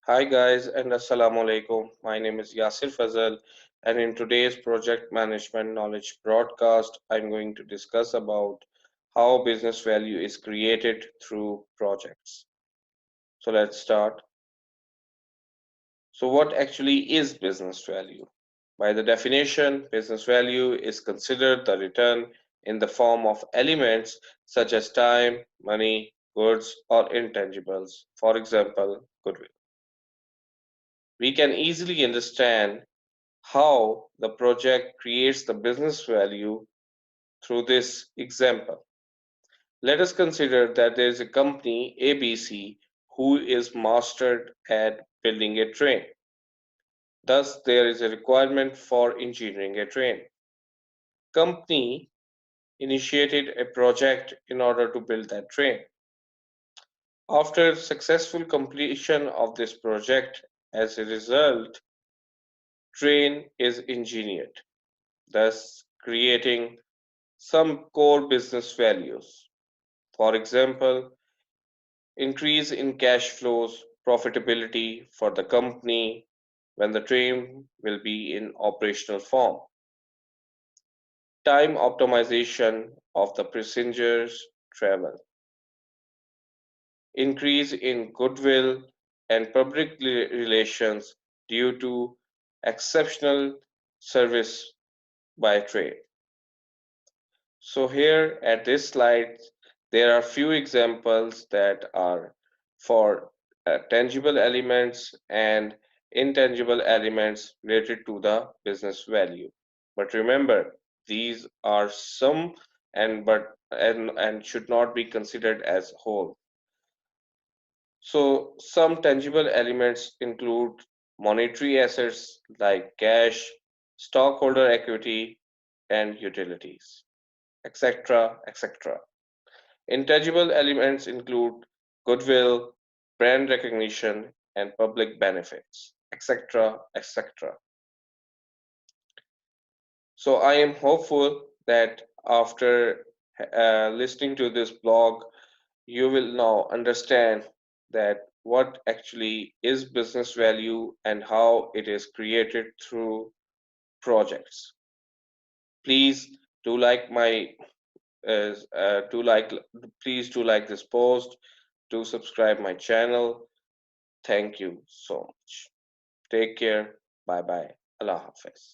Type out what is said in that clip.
Hi guys and Assalamu alaikum. My name is Yasir Fazal and in today's project management knowledge broadcast I'm going to discuss about how business value is created through projects. So let's start. So what actually is business value? By the definition, business value is considered the return in the form of elements such as time, money, goods or intangibles. For example, goodwill. We can easily understand how the project creates the business value through this example. Let us consider that there is a company ABC who is mastered at building a train. Thus, there is a requirement for engineering a train. Company initiated a project in order to build that train. After successful completion of this project, as a result, train is engineered, thus creating some core business values. For example, increase in cash flows, profitability for the company when the train will be in operational form, time optimization of the passengers' travel, increase in goodwill and public relations due to exceptional service by train. So here at this slide, there are few examples that are for tangible elements and intangible elements related to the business value. But remember, these are some and should not be considered as whole. So some tangible elements include monetary assets like cash, stockholder equity, and utilities, etc., etc. Intangible elements include goodwill, brand recognition, and public benefits, etc., etc. So I am hopeful that after listening to this blog, you will now understand that what actually is business value and how it is created through projects. Please do like my is do like please do like this post, do subscribe my channel. Thank you so much. Take care. Bye bye. Allah Hafiz.